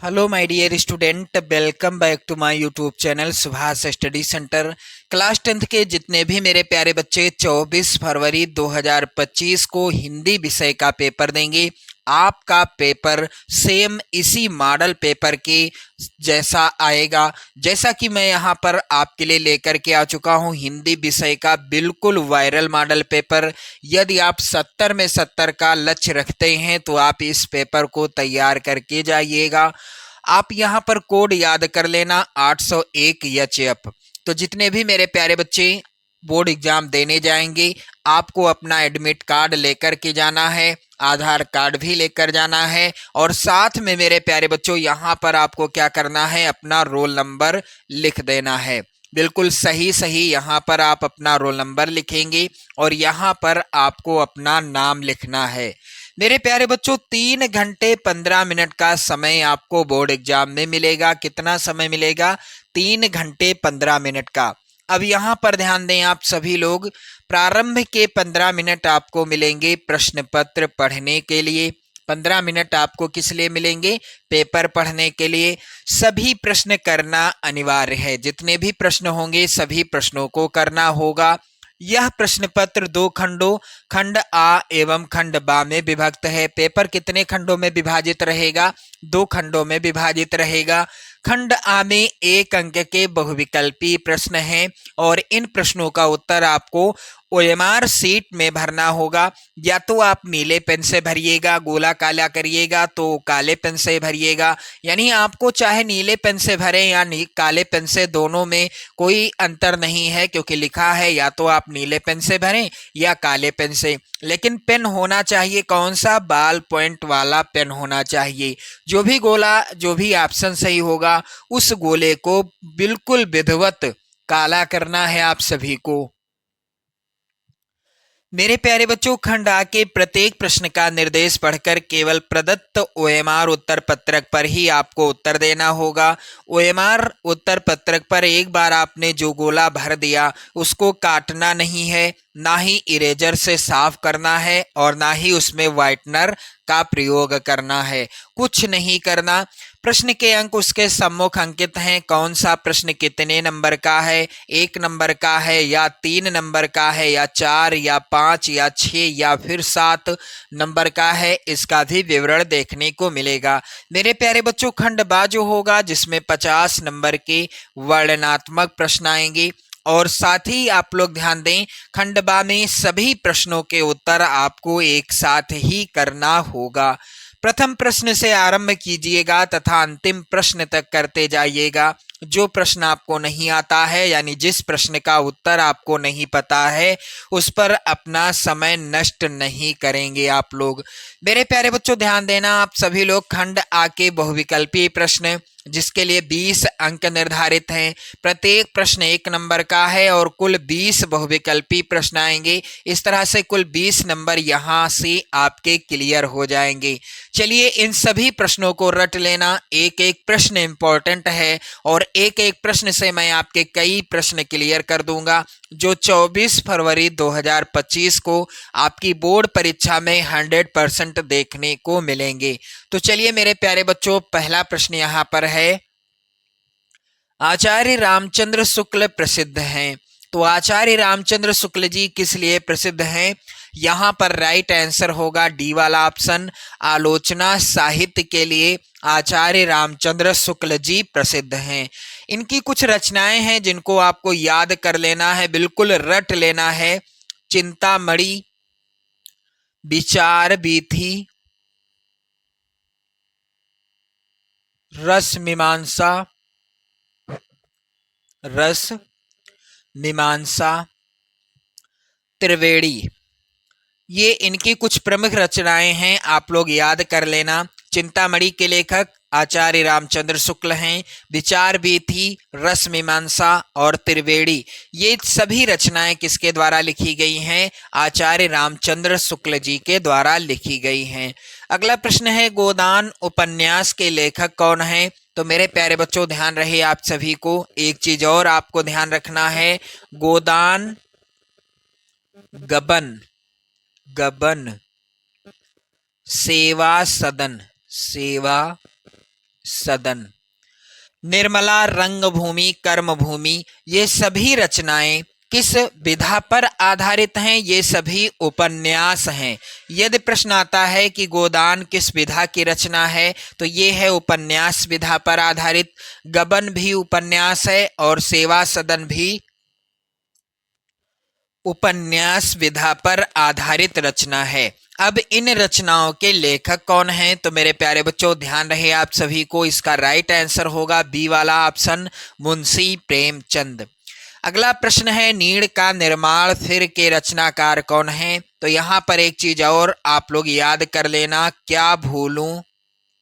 Hello my dear student, welcome back to my YouTube channel Subhash study centre. Class 10th के जितने भी मेरे प्यारे बच्चे 24 फरवरी 2025 को हिंदी विषय का पेपर देंगे, आपका पेपर सेम इसी मॉडल पेपर के जैसा आएगा। जैसा कि मैं यहाँ पर आपके लिए लेकर के आ चुका हूँ हिंदी विषय का बिल्कुल वायरल मॉडल पेपर। यदि आप 70 में 70 का लक्ष्य रखते हैं तो आप इस पेपर को तैयार करके जाइएगा। आप यहाँ पर कोड याद कर लेना 801 HF। तो जितने भी मेरे प्यारे बच्चे बोर्ड एग्जाम देने जाएंगे, आपको अपना एडमिट कार्ड लेकर के जाना है, आधार कार्ड भी लेकर जाना है, और साथ में मेरे प्यारे बच्चों यहाँ पर आपको क्या करना है, अपना रोल नंबर लिख देना है। बिल्कुल सही सही यहाँ पर आप अपना रोल नंबर लिखेंगे और यहाँ पर आपको अपना नाम लिखना है। मेरे प्यारे बच्चों 3 घंटे 15 मिनट का समय आपको बोर्ड एग्जाम में मिलेगा। कितना समय मिलेगा? 3 घंटे 15 मिनट का। अब यहाँ पर ध्यान दें आप सभी लोग, प्रारंभ के 15 मिनट आपको मिलेंगे प्रश्न पत्र पढ़ने के लिए। 15 मिनट आपको किस लिए मिलेंगे? पेपर पढ़ने के लिए। सभी प्रश्न करना अनिवार्य है, जितने भी प्रश्न होंगे सभी प्रश्नों को करना होगा। यह प्रश्न पत्र 2 खंडों, खंड आ एवं खंड बा में विभक्त है। पेपर कितने खंडों में विभाजित रहेगा? 2 खंडों में विभाजित रहेगा। खंड आ में 1 अंक के बहुविकल्पी प्रश्न हैं और इन प्रश्नों का उत्तर आपको OMR सीट में भरना होगा। या तो आप नीले पेन से भरिएगा, गोला काला करिएगा तो काले पेन से भरिएगा। यानी आपको चाहे नीले पेन से भरें या काले पेन से, दोनों में कोई अंतर नहीं है, क्योंकि लिखा है या तो आप नीले पेन से भरें या काले पेन से। लेकिन पेन होना चाहिए कौन सा? बाल पॉइंट वाला पेन होना चाहिए। जो भी गोला, जो भी ऑप्शन सही होगा उस गोले को बिल्कुल विधिवत काला करना है आप सभी को। मेरे प्यारे बच्चों, खंड आ के प्रत्येक प्रश्न का निर्देश पढ़कर केवल प्रदत्त OMR उत्तर पत्रक पर ही आपको उत्तर देना होगा। OMR उत्तर पत्रक पर एक बार आपने जो गोला भर दिया उसको काटना नहीं है, ना ही इरेजर से साफ करना है और ना ही उसमें व्हाइटनर का प्रयोग करना है। कुछ नहीं करना। प्रश्न के अंक उसके सम्मुख अंकित हैं। कौन सा प्रश्न कितने नंबर का है? 1 नंबर का है या 3 नंबर का है या 4 या 5 या 6 या फिर 7 नंबर का है, इसका भी विवरण देखने को मिलेगा। मेरे प्यारे बच्चों, खंड बा जो होगा जिसमें 50 नंबर के वर्णनात्मक प्रश्न आएंगे। और साथ ही आप लोग ध्यान दें, खंड बा में सभी प्रश्नों के उत्तर आपको एक साथ ही करना होगा। प्रथम प्रश्न से आरंभ कीजिएगा तथा अंतिम प्रश्न तक करते जाइएगा। जो प्रश्न आपको नहीं आता है, यानी जिस प्रश्न का उत्तर आपको नहीं पता है, उस पर अपना समय नष्ट नहीं करेंगे आप लोग। मेरे प्यारे बच्चों ध्यान देना आप सभी लोग, खंड आ के बहुविकल्पी प्रश्न जिसके लिए 20 अंक निर्धारित हैं। प्रत्येक प्रश्न 1 नंबर का है और कुल 20 बहुविकल्पी प्रश्न आएंगे। इस तरह से कुल 20 नंबर यहाँ से आपके क्लियर हो जाएंगे। चलिए इन सभी प्रश्नों को रट लेना। एक एक प्रश्न इंपॉर्टेंट है और एक एक प्रश्न से मैं आपके कई प्रश्न क्लियर कर दूंगा, जो 24 फरवरी 2025 को आपकी बोर्ड परीक्षा में 100% देखने को मिलेंगे। तो चलिए मेरे प्यारे बच्चों, पहला प्रश्न यहाँ पर है, आचार्य रामचंद्र शुक्ल प्रसिद्ध हैं। तो आचार्य रामचंद्र शुक्ल जी किस लिए प्रसिद्ध हैं? यहाँ पर राइट आंसर होगा डी वाला ऑप्शन, आलोचना साहित्य के लिए आचार्य रामचंद्र शुक्ल जी प्रसिद्ध हैं। इनकी कुछ रचनाएं हैं जिनको आपको याद कर लेना है, बिल्कुल रट लेना है। चिंतामणि, विचार वीथी, रस मीमांसा, रस मीमांसा, त्रिवेणी, ये इनकी कुछ प्रमुख रचनाएं हैं, आप लोग याद कर लेना। चिंतामणि के लेखक आचार्य रामचंद्र शुक्ल हैं। विचार वीथी, रस मीमांसा और त्रिवेणी, ये सभी रचनाएं किसके द्वारा लिखी गई हैं? आचार्य रामचंद्र शुक्ल जी के द्वारा लिखी गई हैं। अगला प्रश्न है, गोदान उपन्यास के लेखक कौन है? तो मेरे प्यारे बच्चों ध्यान रहे आप सभी को, एक चीज और आपको ध्यान रखना है, गोदान गबन, गबन, सेवा सदन, सेवा सदन। निर्मला, रंगभूमि, कर्मभूमि, ये सभी रचनाएं किस विधा पर आधारित हैं? ये सभी उपन्यास हैं। यदि प्रश्न आता है कि गोदान किस विधा की रचना है, तो ये है उपन्यास विधा पर आधारित। गबन भी उपन्यास है और सेवा सदन भी उपन्यास विधा पर आधारित रचना है। अब इन रचनाओं के लेखक कौन हैं? तो मेरे प्यारे बच्चों, ध्यान रहे आप सभी को, इसका राइट आंसर होगा बी वाला ऑप्शन, मुंशी प्रेमचंद। अगला प्रश्न है, नीड़ का निर्माण फिर के रचनाकार कौन है? तो यहाँ पर एक चीज और आप लोग याद कर लेना, क्या भूलूं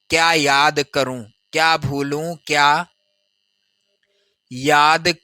क्या याद करूं, क्या भूलूं क्या याद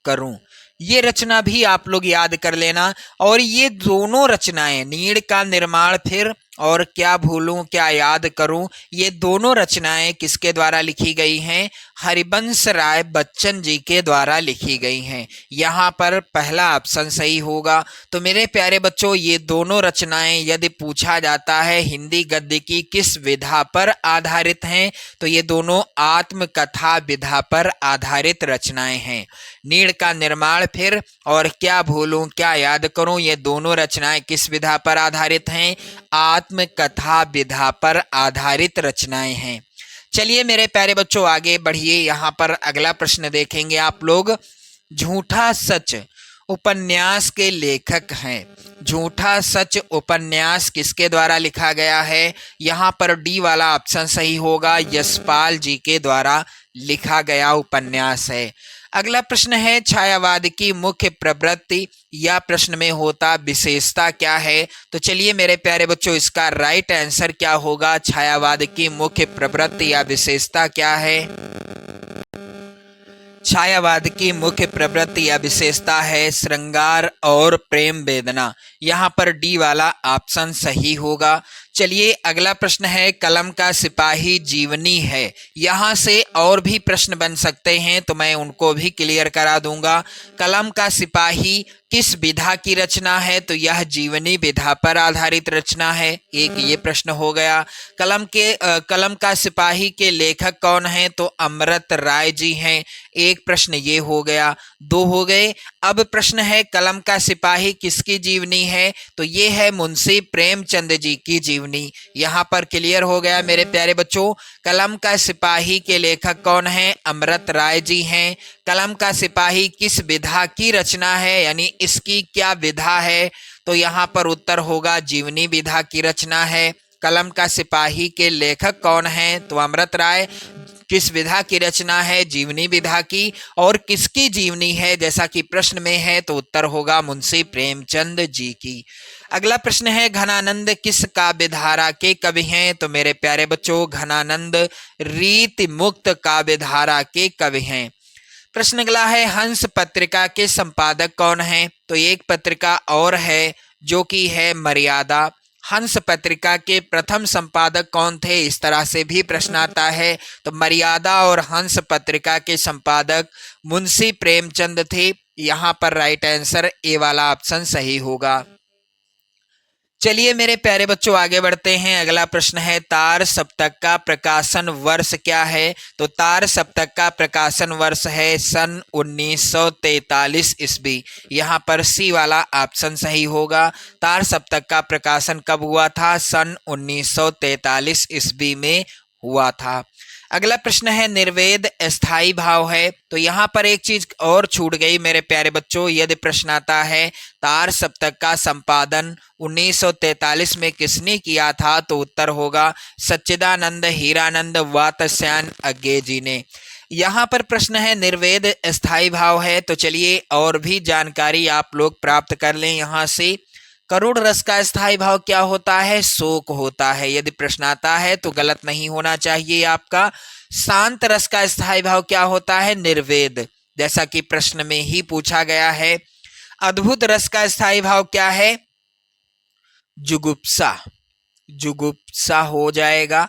करूं, ये रचना भी आप लोग याद कर लेना। और ये दोनों रचनाएं, नीड़ का निर्माण फिर और क्या भूलूं क्या याद करूं, ये दोनों रचनाएं किसके द्वारा लिखी गई हैं? हरिवंश राय बच्चन जी के द्वारा लिखी गई हैं। यहाँ पर पहला ऑप्शन सही होगा। तो मेरे प्यारे बच्चों, ये दोनों रचनाएं यदि पूछा जाता है हिंदी गद्य की किस विधा पर आधारित हैं, तो ये दोनों आत्मकथा विधा पर आधारित रचनाएं हैं। नीड़ का निर्माण फिर और क्या भूलूं क्या याद करूं, ये दोनों रचनाएं किस विधा पर आधारित हैं? आत्मकथा विधा पर आधारित रचनाएं हैं। चलिए मेरे प्यारे बच्चों, आगे बढ़िए। यहाँ पर अगला प्रश्न देखेंगे आप लोग। झूठा सच उपन्यास के लेखक हैं। झूठा सच उपन्यास किसके द्वारा लिखा गया है? यहाँ पर डी वाला ऑप्शन सही होगा, यशपाल जी के द्वारा लिखा गया उपन्यास है। अगला प्रश्न है, छायावाद की मुख्य प्रवृत्ति या प्रश्न में होता विशेषता क्या है? तो चलिए मेरे प्यारे बच्चों, इसका राइट आंसर क्या होगा? छायावाद की मुख्य प्रवृत्ति या विशेषता क्या है? छायावाद की मुख्य प्रवृत्ति या विशेषता है श्रृंगार और प्रेम वेदना। यहाँ पर डी वाला ऑप्शन सही होगा। चलिए अगला प्रश्न है, कलम का सिपाही जीवनी है। यहाँ से और भी प्रश्न बन सकते हैं, तो मैं उनको भी क्लियर करा दूंगा। कलम का सिपाही किस विधा की रचना है? तो यह जीवनी विधा पर आधारित रचना है। एक ये प्रश्न हो गया। कलम का सिपाही के लेखक कौन हैं? तो अमृत राय जी हैं। एक प्रश्न ये हो गया, दो हो गए। अब प्रश्न है, कलम का सिपाही किसकी जीवनी है? तो ये है मुंशी प्रेमचंद जी की जीवनी। यहाँ पर क्लियर हो गया मेरे प्यारे बच्चों। कलम का सिपाही के लेखक कौन हैं? अमृत राय जी हैं। कलम का सिपाही किस विधा की रचना है, यानी इसकी क्या विधा है? तो यहाँ पर उत्तर होगा जीवनी विधा की रचना है। कलम का सिपाही के लेखक कौन हैं? तो अमृत राय। किस विधा की रचना है? जीवनी विधा की। और किसकी जीवनी है जैसा कि प्रश्न में है? तो उत्तर होगा मुंशी प्रेमचंद जी की। अगला प्रश्न है, घनानंद किस काव्य धारा के कवि हैं? तो मेरे प्यारे बच्चों, घनानंद रीति मुक्त काव्य धारा के कवि हैं। प्रश्न अगला है, हंस पत्रिका के संपादक कौन हैं? तो एक पत्रिका और है जो कि है मर्यादा। हंस पत्रिका के प्रथम संपादक कौन थे? इस तरह से भी प्रश्न आता है। तो मर्यादा और हंस पत्रिका के संपादक मुंशी प्रेमचंद थे। यहाँ पर राइट आंसर ए वाला ऑप्शन सही होगा। चलिए मेरे प्यारे बच्चों, आगे बढ़ते हैं। अगला प्रश्न है, तार सप्तक का प्रकाशन वर्ष क्या है? तो तार सप्तक का प्रकाशन वर्ष है सन 1943 ईस्वी। यहाँ पर सी वाला ऑप्शन सही होगा। तार सप्तक का प्रकाशन कब हुआ था? सन 1943 ईस्वी में हुआ था। अगला प्रश्न है, निर्वेद अस्थाई भाव है। तो यहाँ पर एक चीज और छूट गई मेरे प्यारे बच्चों। यदि प्रश्न आता है तार सप्तक का संपादन 1943 में किसने किया था? तो उत्तर होगा सच्चिदानंद हीरानंद वात्स्यायन अज्ञे जी ने। यहाँ पर प्रश्न है, निर्वेद अस्थाई भाव है। तो चलिए और भी जानकारी आप लोग प्राप्त कर लें यहाँ से। करुण रस का स्थायी भाव क्या होता है? शोक होता है। यदि प्रश्न आता है तो गलत नहीं होना चाहिए आपका। शांत रस का स्थायी भाव क्या होता है? निर्वेद, जैसा कि प्रश्न में ही पूछा गया है। अद्भुत रस का स्थायी भाव क्या है? जुगुप्सा, जुगुप्सा हो जाएगा।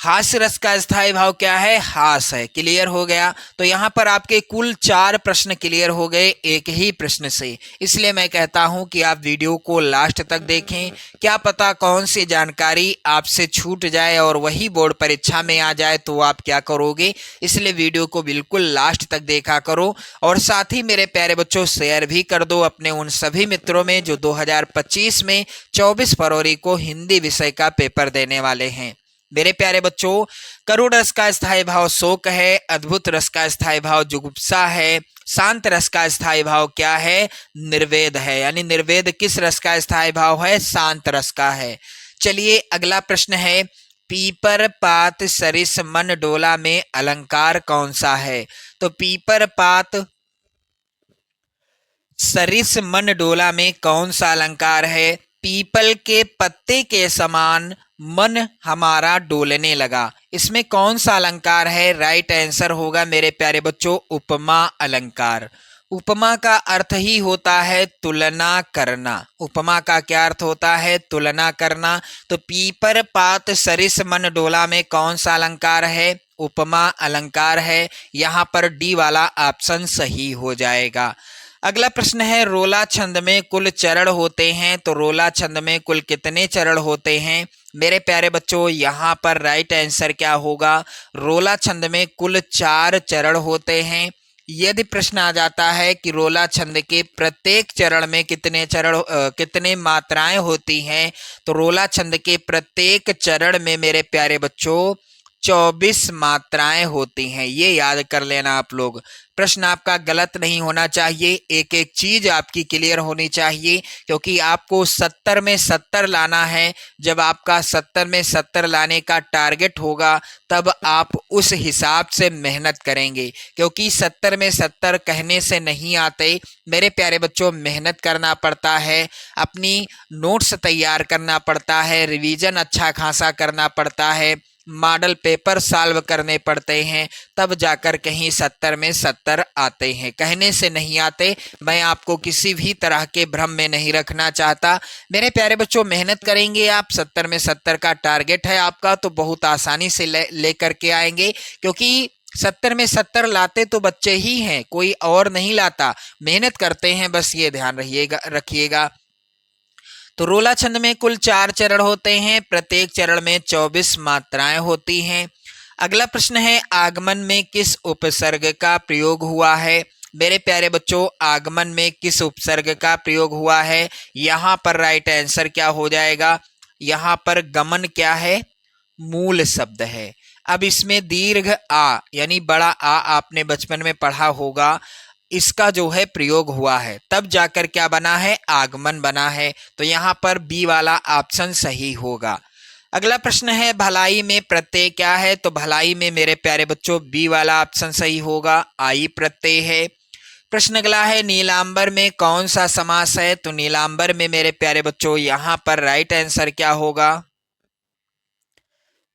हास्य रस का स्थायी भाव क्या है? हास है। क्लियर हो गया। तो यहाँ पर आपके कुल 4 प्रश्न क्लियर हो गए एक ही प्रश्न से। इसलिए मैं कहता हूँ कि आप वीडियो को लास्ट तक देखें, क्या पता कौन सी जानकारी आपसे छूट जाए और वही बोर्ड परीक्षा में आ जाए तो आप क्या करोगे। इसलिए वीडियो को बिल्कुल लास्ट तक देखा करो और साथ ही मेरे प्यारे बच्चों शेयर भी कर दो अपने उन सभी मित्रों में जो 2025 में 24 फरवरी को हिंदी विषय का पेपर देने वाले हैं। मेरे प्यारे बच्चों, करुण रस का स्थायी भाव शोक है, अद्भुत रस का स्थायी भाव जुगुप्सा है, शांत रस का स्थायी भाव क्या है? निर्वेद है। यानी निर्वेद किस रस का स्थायी भाव है? शांत रस का है। चलिए अगला प्रश्न है, पीपर पात सरिस मन डोला में अलंकार कौन सा है? तो पीपर पात सरिस मन डोला में कौन सा अलंकार है? पीपल के पत्ते के समान मन हमारा डोलने लगा। इसमें कौन सा अलंकार है? राइट आंसर होगा मेरे प्यारे बच्चों उपमा अलंकार। उपमा का अर्थ ही होता है तुलना करना। उपमा का क्या अर्थ होता है? तुलना करना। तो पीपर पात सरिस मन डोला में कौन सा अलंकार है? उपमा अलंकार है। यहाँ पर डी वाला ऑप्शन सही हो जाएगा। अगला प्रश्न है, रोला छंद में कुल चरण होते हैं। तो रोला छंद में कुल कितने चरण होते हैं? मेरे प्यारे बच्चों यहाँ पर राइट आंसर क्या होगा? रोला छंद में कुल 4 चरण होते हैं। यदि प्रश्न आ जाता है कि रोला छंद के प्रत्येक चरण में कितने मात्राएं होती हैं, तो रोला छंद के प्रत्येक चरण में मेरे प्यारे बच्चों 24 मात्राएं होती हैं। ये याद कर लेना आप लोग। प्रश्न आपका गलत नहीं होना चाहिए, एक एक चीज आपकी क्लियर होनी चाहिए, क्योंकि आपको 70 में 70 लाना है। जब आपका 70 में 70 लाने का टारगेट होगा तब आप उस हिसाब से मेहनत करेंगे, क्योंकि 70 में 70 कहने से नहीं आते मेरे प्यारे बच्चों। मेहनत करना पड़ता है, अपनी नोट्स तैयार करना पड़ता है, रिवीजन अच्छा खासा करना पड़ता है, मॉडल पेपर सॉल्व करने पड़ते हैं, तब जाकर कहीं 70 में 70 आते हैं, कहने से नहीं आते। मैं आपको किसी भी तरह के भ्रम में नहीं रखना चाहता मेरे प्यारे बच्चों। मेहनत करेंगे आप, 70 में 70 का टारगेट है आपका, तो बहुत आसानी से ले करके आएंगे, क्योंकि 70 में 70 लाते तो बच्चे ही हैं, कोई और नहीं लाता। मेहनत करते हैं, बस ये ध्यान रखिएगा। तो रोला छंद में कुल 4 चरण होते हैं, प्रत्येक चरण में 24 मात्राएं होती हैं। अगला प्रश्न है, आगमन में किस उपसर्ग का प्रयोग हुआ है? मेरे प्यारे बच्चों, आगमन में किस उपसर्ग का प्रयोग हुआ है? यहाँ पर राइट आंसर क्या हो जाएगा? यहाँ पर गमन क्या है? मूल शब्द है। अब इसमें दीर्घ आ यानी बड़ा आ आपने बचपन में पढ़ा होगा, इसका जो है प्रयोग हुआ है, तब जाकर क्या बना है? आगमन बना है। तो यहाँ पर बी वाला ऑप्शन सही होगा। अगला प्रश्न है, भलाई में प्रत्यय क्या है? तो भलाई में मेरे प्यारे बच्चों बी वाला ऑप्शन सही होगा, आई प्रत्यय है। प्रश्न अगला है, नीलांबर में कौन सा समास है? तो नीलांबर में मेरे प्यारे बच्चों यहाँ पर राइट आंसर क्या होगा?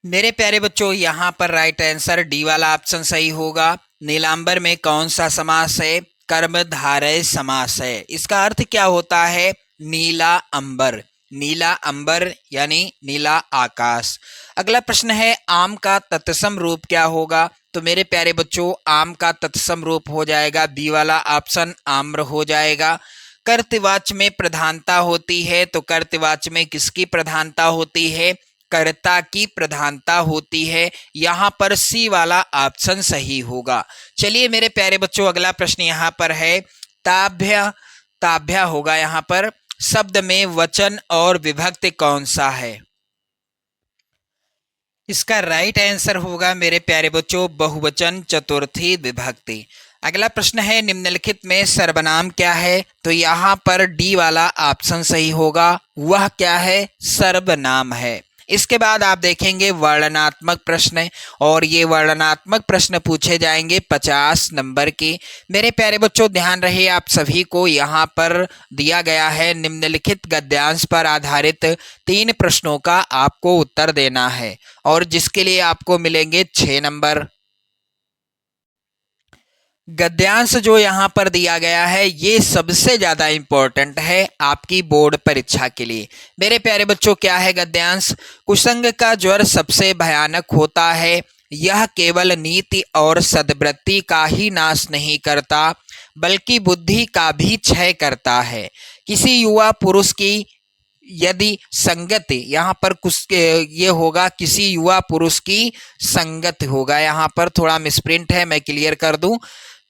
मेरे प्यारे बच्चों यहाँ पर राइट आंसर डी वाला ऑप्शन सही होगा। नीलांबर में कौन सा समास है? कर्मधारय समास है। इसका अर्थ क्या होता है? नीला अंबर। नीला अंबर यानी नीला आकाश। अगला प्रश्न है, आम का तत्सम रूप क्या होगा? तो मेरे प्यारे बच्चों आम का तत्सम रूप हो जाएगा बी वाला ऑप्शन, आम्र हो जाएगा। कर्तवाच्य में प्रधानता होती है, तो कर्तवाच्य में किसकी प्रधानता होती है? कर्ता की प्रधानता होती है। यहाँ पर सी वाला ऑप्शन सही होगा। चलिए मेरे प्यारे बच्चों अगला प्रश्न यहाँ पर है, ताभ्य ताभ्य होगा यहाँ पर। शब्द में वचन और विभक्ति कौन सा है? इसका राइट आंसर होगा मेरे प्यारे बच्चों बहुवचन चतुर्थी विभक्ति। अगला प्रश्न है, निम्नलिखित में सर्वनाम क्या है? तो यहाँ पर डी वाला ऑप्शन सही होगा, वह क्या है? सर्वनाम है। इसके बाद आप देखेंगे वर्णनात्मक प्रश्न, और ये वर्णनात्मक प्रश्न पूछे जाएंगे 50 नंबर के। मेरे प्यारे बच्चों ध्यान रहे आप सभी को, यहाँ पर दिया गया है निम्नलिखित गद्यांश पर आधारित 3 प्रश्नों का आपको उत्तर देना है, और जिसके लिए आपको मिलेंगे 6 नंबर। गद्यांश जो यहाँ पर दिया गया है ये सबसे ज्यादा इंपॉर्टेंट है आपकी बोर्ड परीक्षा के लिए। मेरे प्यारे बच्चों, क्या है गद्यांश? कुसंग का ज्वर सबसे भयानक होता है, यह केवल नीति और सद्वृत्ति का ही नाश नहीं करता बल्कि बुद्धि का भी क्षय करता है। किसी युवा पुरुष की यदि संगत, यहाँ पर कुछ ये होगा किसी युवा पुरुष की संगत होगा, यहाँ पर थोड़ा मिसप्रिंट है, मैं क्लियर कर दूं।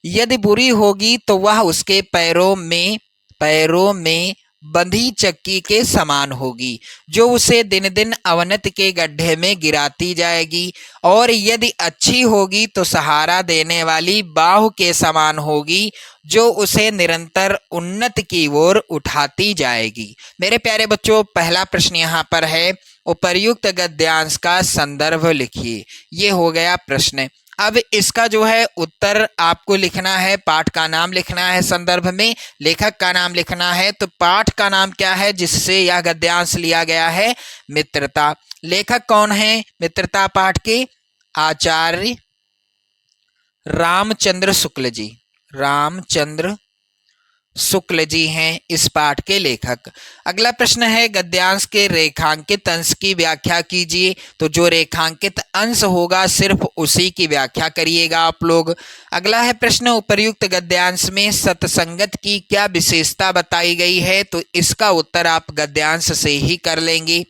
यदि बुरी होगी तो वह उसके पैरों में बंधी चक्की के समान होगी जो उसे दिन दिन अवनति के गड्ढे में गिराती जाएगी, और यदि अच्छी होगी तो सहारा देने वाली बाहु के समान होगी जो उसे निरंतर उन्नति की ओर उठाती जाएगी। मेरे प्यारे बच्चों, पहला प्रश्न यहाँ पर है, उपर्युक्त गद्यांश का संदर्भ लिखिए। ये हो गया प्रश्न। अब इसका जो है उत्तर आपको लिखना है, पाठ का नाम लिखना है, संदर्भ में लेखक का नाम लिखना है। तो पाठ का नाम क्या है जिससे यह गद्यांश लिया गया है? मित्रता। लेखक कौन है मित्रता पाठ के? आचार्य रामचंद्र शुक्ल जी। रामचंद्र शुक्ल जी हैं इस पाठ के लेखक। अगला प्रश्न है, गद्यांश के रेखांकित अंश की व्याख्या कीजिए। तो जो रेखांकित अंश होगा सिर्फ उसी की व्याख्या करिएगा आप लोग। अगला है प्रश्न, उपर्युक्त गद्यांश में सतसंगत की क्या विशेषता बताई गई है? तो इसका उत्तर आप गद्यांश से ही कर लेंगे।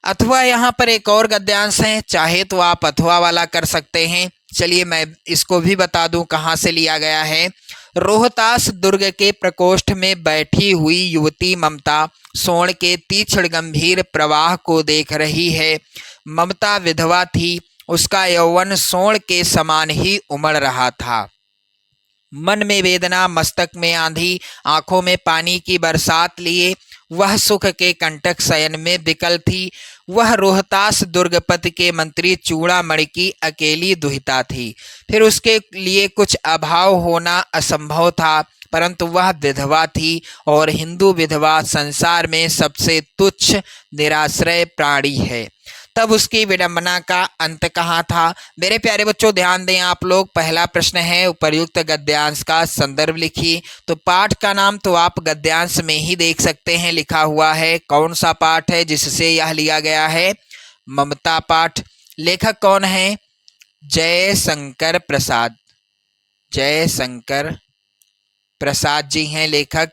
अथवा यहाँ पर एक और गद्यांश है, चाहे तो आप अथवा वाला कर सकते हैं। चलिए मैं इसको भी बता दूं कहाँ से लिया गया है। रोहतास दुर्ग के प्रकोष्ठ में बैठी हुई युवती ममता सोण के तीक्ष्ण गंभीर प्रवाह को देख रही है। ममता विधवा थी, उसका यौवन सोण के समान ही उमड़ रहा था। मन में वेदना, मस्तक में आंधी, आंखों में पानी की बरसात लिए वह सुख के कंटक शयन में विकल थी। वह रोहतास दुर्गपति के मंत्री चूड़ामणि की अकेली दुहिता थी। फिर उसके लिए कुछ अभाव होना असंभव था, परंतु वह विधवा थी और हिंदू विधवा संसार में सबसे तुच्छ निराश्रय प्राणी है। तब उसकी विडंबना का अंत कहाँ था? मेरे प्यारे बच्चों ध्यान दें आप लोग, पहला प्रश्न है उपर्युक्त गद्यांश का संदर्भ लिखिए। तो पाठ का नाम तो आप गद्यांश में ही देख सकते हैं, लिखा हुआ है। कौन सा पाठ है जिससे यह लिया गया है? ममता पाठ। लेखक कौन है? जयशंकर प्रसाद। जयशंकर प्रसाद जी हैं लेखक।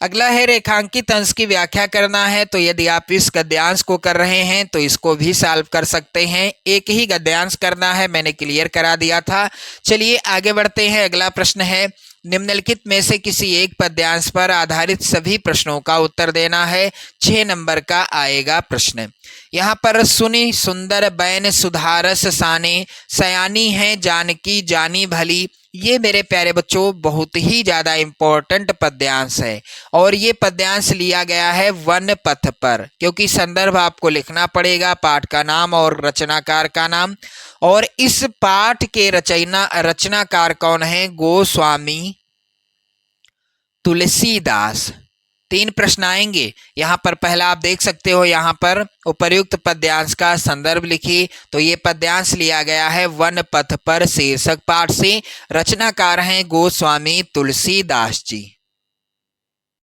अगला है, रेखांकित अंश की व्याख्या करना है। तो यदि आप इस गद्यांश को कर रहे हैं तो इसको भी सॉल्व कर सकते हैं। एक ही गद्यांश करना है, मैंने क्लियर करा दिया था। चलिए आगे बढ़ते हैं। अगला प्रश्न है, निम्नलिखित में से किसी एक पद्यांश पर आधारित सभी प्रश्नों का उत्तर देना है। 6 नंबर का आएगा प्रश्न। यहाँ पर सुनी सुंदर बैन सुधारस साने, सयानी है जानकी जानी भली। ये मेरे प्यारे बच्चों बहुत ही ज्यादा इंपॉर्टेंट पद्यांश है, और ये पद्यांश लिया गया है वन पथ पर, क्योंकि संदर्भ आपको लिखना पड़ेगा, पाठ का नाम और रचनाकार का नाम। और इस पाठ के रचनाकार कौन है? गोस्वामी तुलसीदास। 3 प्रश्न आएंगे यहाँ पर। पहला आप देख सकते हो, यहाँ पर उपर्युक्त पद्यांश का संदर्भ लिखिए। तो ये पद्यांश लिया गया है वन पथ पर शीर्षक पाठ से। रचनाकार हैं गोस्वामी तुलसीदास जी।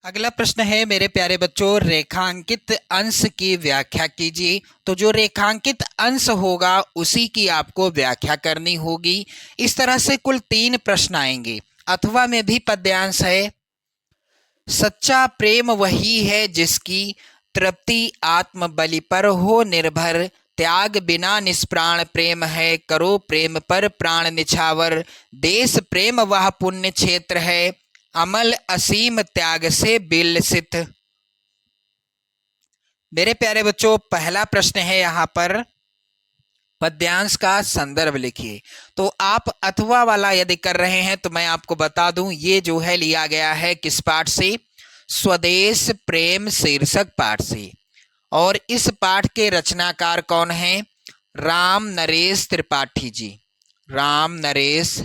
अगला प्रश्न है मेरे प्यारे बच्चों, रेखांकित अंश की व्याख्या कीजिए। तो जो रेखांकित अंश होगा उसी की आपको व्याख्या करनी होगी। इस तरह से कुल 3 प्रश्न आएंगे। अथवा में भी पद्यांश है, सच्चा प्रेम वही है जिसकी तृप्ति आत्म बलि पर हो निर्भर। त्याग बिना निष्प्राण प्रेम है, करो प्रेम पर प्राण निछावर। देश प्रेम वह पुण्य क्षेत्र है, अमल असीम त्याग से बिलसित। मेरे प्यारे बच्चों, पहला प्रश्न है यहाँ पर, पद्यांश का संदर्भ लिखिए। तो आप अथवा वाला यदि कर रहे हैं तो मैं आपको बता दूं, ये जो है लिया गया है किस पाठ से? स्वदेश प्रेम शीर्षक पाठ से। और इस पाठ के रचनाकार कौन हैं? राम नरेश त्रिपाठी जी। राम नरेश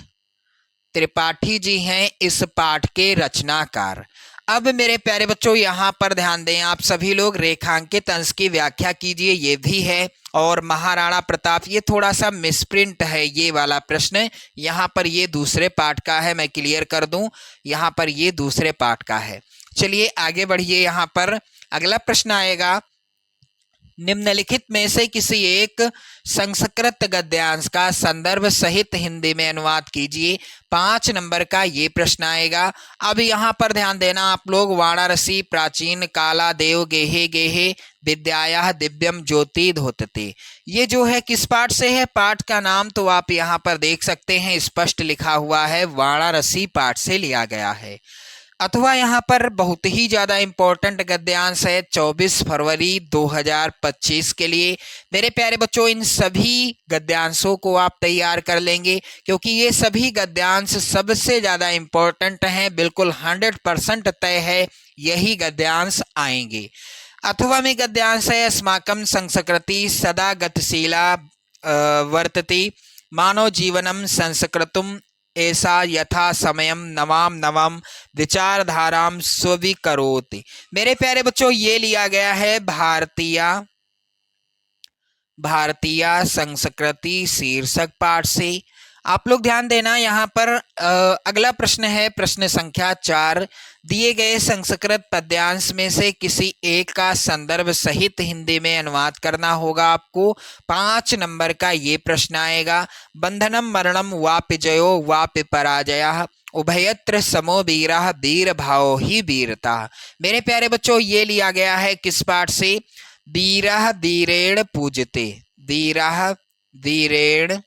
त्रिपाठी जी हैं इस पाठ के रचनाकार। अब मेरे प्यारे बच्चों यहाँ पर ध्यान दें, आप सभी लोग रेखांकित अंश की व्याख्या कीजिए, ये भी है। और महाराणा प्रताप, ये थोड़ा सा मिसप्रिंट है ये वाला प्रश्न, यहाँ पर ये दूसरे पार्ट का है, मैं क्लियर कर दूं, यहाँ पर ये दूसरे पार्ट का है। चलिए आगे बढ़िए, यहाँ पर अगला प्रश्न आएगा, निम्नलिखित में से किसी एक संस्कृत गद्यांश का संदर्भ सहित हिंदी में अनुवाद कीजिए। 5 नंबर का ये प्रश्न आएगा। अब यहाँ पर ध्यान देना आप लोग, वाराणसी प्राचीन काला देव गेहे गेहे विद्याया दिव्यम ज्योति धोतते, ये जो है किस पाठ से है? पाठ का नाम तो आप यहाँ पर देख सकते हैं, स्पष्ट लिखा हुआ है, वाराणसी पाठ से लिया गया है। अथवा यहाँ पर बहुत ही ज़्यादा इम्पोर्टेंट गद्यांश है 24 फरवरी 2025 के लिए। मेरे प्यारे बच्चों, इन सभी गद्यांशों को आप तैयार कर लेंगे, क्योंकि ये सभी गद्यांश सबसे ज़्यादा इम्पोर्टेंट हैं, बिल्कुल 100% तय है यही गद्यांश आएंगे। अथवा में गद्यांश है, अस्माकं संस्कृति सदा गतिशीला वर्तते, मानव जीवनम संस्कृतम ऐसा यथा समयम नवाम नवम विचारधाराम स्वीकरोति। मेरे प्यारे बच्चों, ये लिया गया है भारतीय संस्कृति शीर्षक पाठ से। आप लोग ध्यान देना, यहाँ पर अगला प्रश्न है प्रश्न संख्या 4, दिए गए संस्कृत पद्यांश में से किसी एक का संदर्भ सहित हिंदी में अनुवाद करना होगा आपको। 5 नंबर का ये प्रश्न आएगा, बंधनम मरणम वापि जयो वापि पराजयः उभयत्र समो वीरः वीर भावो ही वीरता। मेरे प्यारे बच्चों, ये लिया गया है किस पाठ से? वीरः वीरेण पूजते, वीरः वीरेण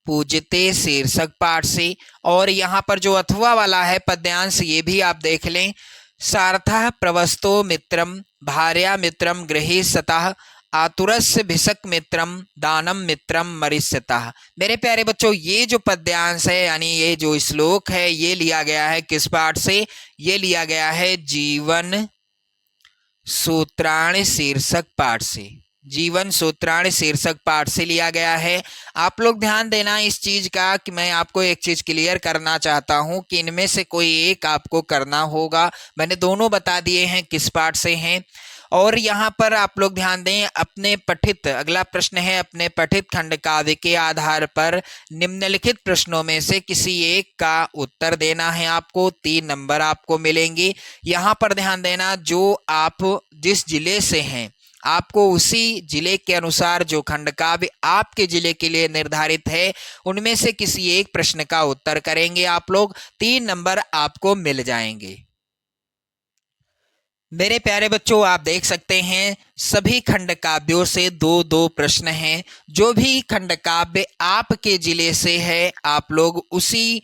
पूजते शीर्षक पाठ से। और यहाँ पर जो अथवा वाला है पद्यांश, ये भी आप देख लें, सार्थः प्रवस्तो मित्रम भार्या मित्रम गृहे सतः आतुरस्य भिषक मित्रम दानम मित्रम मरिष्यतः। मेरे प्यारे बच्चों, ये जो पद्यांश है यानी ये जो श्लोक है, ये लिया गया है किस पाठ से? ये लिया गया है जीवन सूत्राणि शीर्षक पाठ से, जीवन सूत्राणि शीर्षक पाठ से लिया गया है। आप लोग ध्यान देना इस चीज का कि मैं आपको एक चीज क्लियर करना चाहता हूं कि इनमें से कोई एक आपको करना होगा। मैंने दोनों बता दिए हैं किस पाठ से हैं। और यहाँ पर आप लोग ध्यान दें, अपने पठित, अगला प्रश्न है, अपने पठित खंड काव्य के आधार पर निम्नलिखित प्रश्नों में से किसी एक का उत्तर देना है आपको। 3 नंबर आपको मिलेंगे। यहाँ पर ध्यान देना, जो आप जिस जिले से हैं आपको उसी जिले के अनुसार जो खंड काव्य आपके जिले के लिए निर्धारित है उनमें से किसी एक प्रश्न का उत्तर करेंगे आप लोग। 3 नंबर आपको मिल जाएंगे। मेरे प्यारे बच्चों, आप देख सकते हैं सभी खंड काव्यों से 2-2 प्रश्न हैं। जो भी खंड काव्य आपके जिले से है आप लोग उसी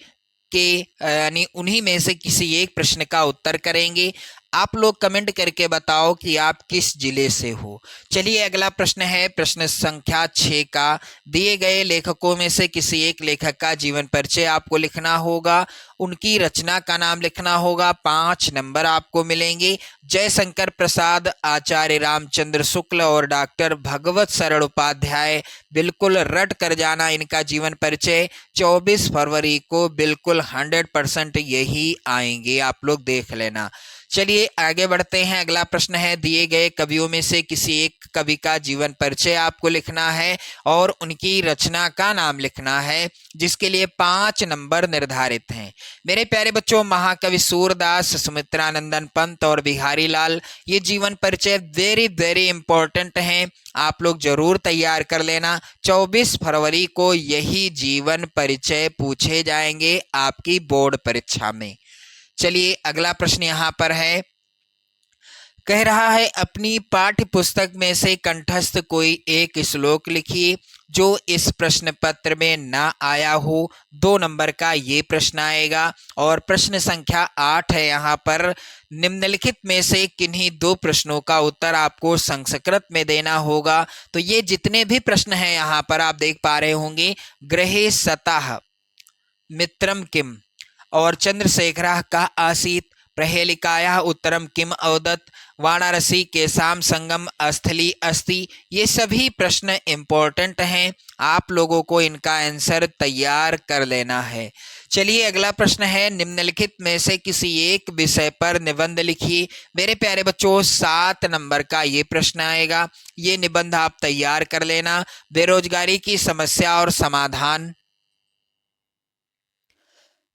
के यानी उन्हीं में से किसी एक प्रश्न का उत्तर करेंगे। आप लोग कमेंट करके बताओ कि आप किस जिले से हो। चलिए अगला प्रश्न है प्रश्न संख्या 6 का, दिए गए लेखकों में से किसी एक लेखक का जीवन परिचय आपको लिखना होगा, उनकी रचना का नाम लिखना होगा। 5 नंबर आपको मिलेंगे। जयशंकर प्रसाद, आचार्य रामचंद्र शुक्ल और डॉक्टर भगवत शरण उपाध्याय, बिल्कुल रट कर जाना इनका जीवन परिचय। 24 फरवरी को बिल्कुल 100% यही आएंगे, आप लोग देख लेना। चलिए आगे बढ़ते हैं। अगला प्रश्न है, दिए गए कवियों में से किसी एक कवि का जीवन परिचय आपको लिखना है और उनकी रचना का नाम लिखना है, जिसके लिए 5 नंबर निर्धारित हैं। मेरे प्यारे बच्चों, महाकवि सूरदास, सुमित्रानंदन पंत और बिहारी लाल, ये जीवन परिचय वेरी वेरी इंपॉर्टेंट हैं, आप लोग जरूर तैयार कर लेना। 24 फरवरी को यही जीवन परिचय पूछे जाएंगे आपकी बोर्ड परीक्षा में। चलिए अगला प्रश्न यहाँ पर है, कह रहा है अपनी पाठ्य पुस्तक में से कंठस्थ कोई एक श्लोक लिखिए जो इस प्रश्न पत्र में ना आया हो। 2 नंबर का ये प्रश्न आएगा। और प्रश्न संख्या 8 है यहाँ पर, निम्नलिखित में से किन्हीं 2 प्रश्नों का उत्तर आपको संस्कृत में देना होगा। तो ये जितने भी प्रश्न हैं यहाँ पर आप देख पा रहे होंगे, गृहे सतः मित्रम किम और चंद्रशेखर का आसीत प्रहेलिकायाः उत्तरम किम अवदत्, वाराणसी केशाम संगम स्थली अस्ति। ये सभी प्रश्न इंपॉर्टेंट हैं, आप लोगों को इनका आंसर तैयार कर लेना है। चलिए अगला प्रश्न है, निम्नलिखित में से किसी एक विषय पर निबंध लिखिए। मेरे प्यारे बच्चों 7 नंबर का ये प्रश्न आएगा, ये निबंध आप तैयार कर लेना। बेरोजगारी की समस्या और समाधान,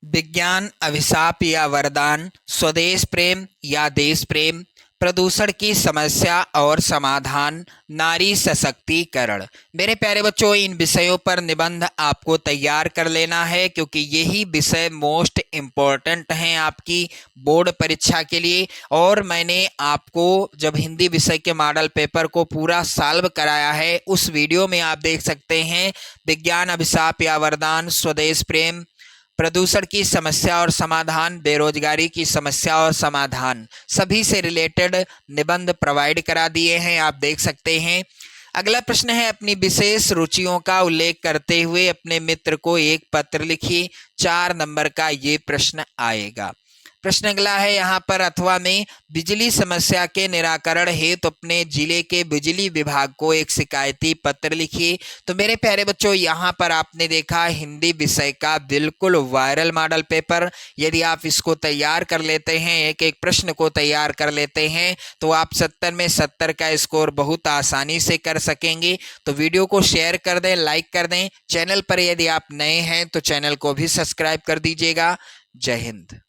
विज्ञान अभिशाप या वरदान, स्वदेश प्रेम या देश प्रेम, प्रदूषण की समस्या और समाधान, नारी सशक्तिकरण। मेरे प्यारे बच्चों इन विषयों पर निबंध आपको तैयार कर लेना है, क्योंकि यही विषय मोस्ट इम्पॉर्टेंट हैं आपकी बोर्ड परीक्षा के लिए। और मैंने आपको जब हिंदी विषय के मॉडल पेपर को पूरा सॉल्व कराया है, उस वीडियो में आप देख सकते हैं विज्ञान अभिशाप या वरदान, स्वदेश प्रेम, प्रदूषण की समस्या और समाधान, बेरोजगारी की समस्या और समाधान, सभी से रिलेटेड निबंध प्रोवाइड करा दिए हैं, आप देख सकते हैं। अगला प्रश्न है, अपनी विशेष रुचियों का उल्लेख करते हुए अपने मित्र को एक पत्र लिखिए। 4 नंबर का ये प्रश्न आएगा। प्रश्न अगला है यहाँ पर, अथवा में बिजली समस्या के निराकरण हेतु अपने जिले के बिजली विभाग को एक शिकायती पत्र लिखिए। तो मेरे प्यारे बच्चों यहाँ पर आपने देखा हिंदी विषय का बिल्कुल वायरल मॉडल पेपर। यदि आप इसको तैयार कर लेते हैं, एक एक प्रश्न को तैयार कर लेते हैं, तो आप 70 में 70 का स्कोर बहुत आसानी से कर सकेंगे। तो वीडियो को शेयर कर दें, लाइक कर दें। चैनल पर यदि आप नए हैं तो चैनल को भी सब्सक्राइब कर दीजिएगा। जय हिंद।